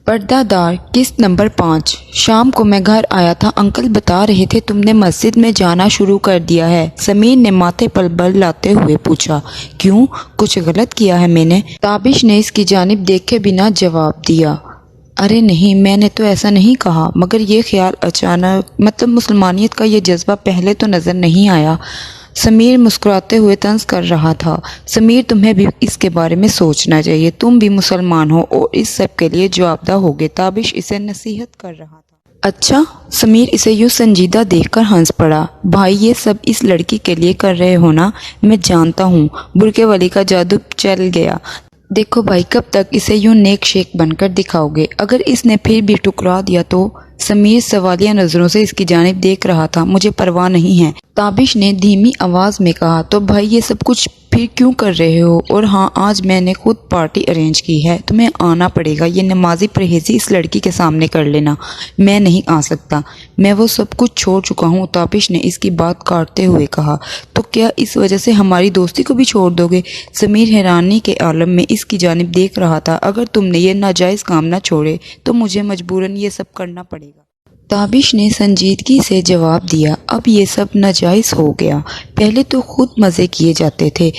پردہ دار قسط نمبر 5۔ شام کو میں گھر آیا تھا، انکل بتا رہے تھے تم نے مسجد میں جانا شروع کر دیا ہے۔ سمیر نے ماتھے پر بل لاتے ہوئے پوچھا۔ کیوں؟ کچھ غلط کیا ہے میں نے؟ تابش نے اس کی جانب دیکھے بنا جواب دیا۔ ارے نہیں، میں نے تو ایسا نہیں کہا، مگر یہ خیال اچانک مسلمانیت کا یہ جذبہ پہلے تو نظر نہیں آیا۔ سمیر مسکراتے ہوئے طنز کر رہا تھا۔ سمیر تمہیں بھی اس کے بارے میں سوچنا چاہیے، تم بھی مسلمان ہو اور اس سب کے لیے جوابدہ ہوگے۔ تابش اسے نصیحت کر رہا تھا۔ اچھا؟ سمیر اسے یوں سنجیدہ دیکھ کر ہنس پڑا۔ بھائی یہ سب اس لڑکی کے لیے کر رہے ہو نا؟ میں جانتا ہوں، برقے والی کا جادو چل گیا۔ دیکھو بھائی، کب تک اسے یوں نیک شیک بن کر دکھاؤ گے؟ اگر اس نے پھر بھی ٹکرا دیا تو؟ سمیر سوالیہ نظروں سے اس کی جانب دیکھ رہا تھا۔ مجھے پرواہ نہیں ہے، تابش نے دھیمی آواز میں کہا۔ تو بھائی یہ سب کچھ پھر کیوں کر رہے ہو؟ اور ہاں، آج میں نے خود پارٹی ارینج کی ہے، تمہیں آنا پڑے گا۔ یہ نمازی پرہیزی اس لڑکی کے سامنے کر لینا۔ میں نہیں آ سکتا، میں وہ سب کچھ چھوڑ چکا ہوں، تابش نے اس کی بات کاٹتے ہوئے کہا۔ تو کیا اس وجہ سے ہماری دوستی کو بھی چھوڑ دو گے؟ سمیر حیرانی کے عالم میں اس کی جانب دیکھ رہا تھا۔ اگر تم نے یہ ناجائز کام نہ چھوڑے تو مجھے مجبوراً یہ سب کرنا پڑے گا۔ تابش نے سنجیدگی سے جواب دیا۔ اب یہ سب ناجائز ہو گیا، پہلے تو خود مزے کیے جاتے تھے۔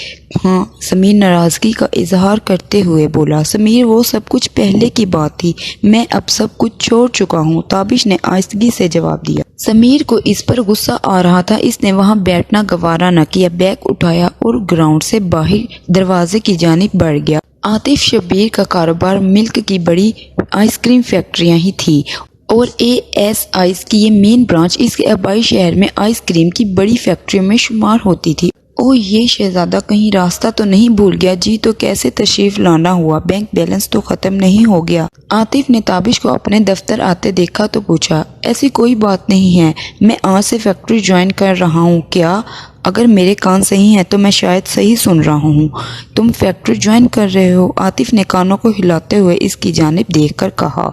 ہاں، سمیر ناراضگی کا اظہار کرتے ہوئے بولا۔ سمیر وہ سب کچھ پہلے کی بات تھی، میں اب سب کچھ چھوڑ چکا ہوں، تابش نے آہستگی سے جواب دیا۔ سمیر کو اس پر غصہ آ رہا تھا، اس نے وہاں بیٹھنا گوارا نہ کیا، بیگ اٹھایا اور گراؤنڈ سے باہر دروازے کی جانب بڑھ گیا۔ عاطف شبیر کا کاروبار ملک کی بڑی آئس کریم فیکٹریاں ہی تھی اور اے ایس آئس کی یہ مین برانچ اس کے آبائی شہر میں آئس کریم کی بڑی فیکٹریوں میں شمار ہوتی تھی۔ یہ شہزادہ کہیں راستہ تو نہیں بھول گیا؟ جی تو کیسے تشریف لانا ہوا؟ بینک بیلنس تو ختم نہیں ہو گیا؟ عاطف نے تابش کو اپنے دفتر آتے دیکھا تو پوچھا۔ ایسی کوئی بات نہیں ہے، میں آج سے فیکٹری جوائن کر رہا ہوں۔ کیا؟ اگر میرے کان صحیح ہیں تو میں شاید صحیح سن رہا ہوں، تم فیکٹری جوائن کر رہے ہو؟ عاطف نے کانوں کو ہلاتے ہوئے اس کی جانب دیکھ کر کہا۔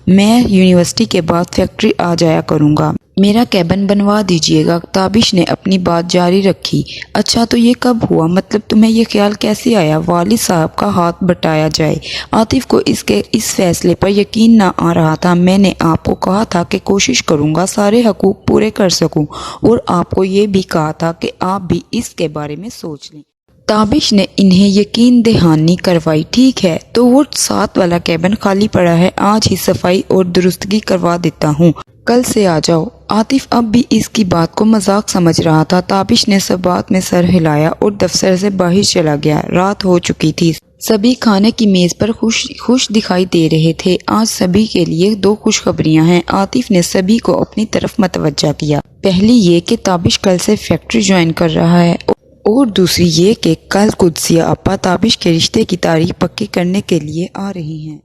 میں یونیورسٹی کے بعد فیکٹری آ جایا کروں گا، میرا کیبن بنوا دیجیے گا۔ تابش نے اپنی بات جاری رکھی۔ اچھا تو یہ کب ہوا؟ مطلب تمہیں یہ خیال کیسے آیا والد صاحب کا ہاتھ بٹایا جائے؟ عاطف کو اس فیصلے پر یقین نہ آ رہا تھا۔ میں نے آپ کو کہا تھا کہ کوشش کروں گا سارے حقوق پورے کر سکوں، اور آپ کو یہ بھی کہا تھا کہ آپ بھی اس کے بارے میں سوچ لیں۔ تابش نے انہیں یقین دہانی کروائی۔ ٹھیک ہے، تو وہ 7 والا کیبن خالی پڑا ہے، آج ہی صفائی اور درستگی کروا دیتا ہوں، کل سے آ جاؤ۔ عاطف اب بھی اس کی بات کو مذاق سمجھ رہا تھا۔ تابش نے سب بات میں سر ہلایا اور دفتر سے باہر چلا گیا۔ رات ہو چکی تھی، سبھی کھانے کی میز پر خوش دکھائی دے رہے تھے۔ آج سبھی کے لیے 2 خوشخبریاں ہیں۔ عاطف نے سبھی کو اپنی طرف متوجہ کیا۔ پہلی یہ کہ تابش کل سے فیکٹری جوائن کر رہا ہے، اور دوسری یہ کہ کل قدسیہ آپا تابش کے رشتے کی تاریخ پکی کرنے کے لیے آ رہی ہیں۔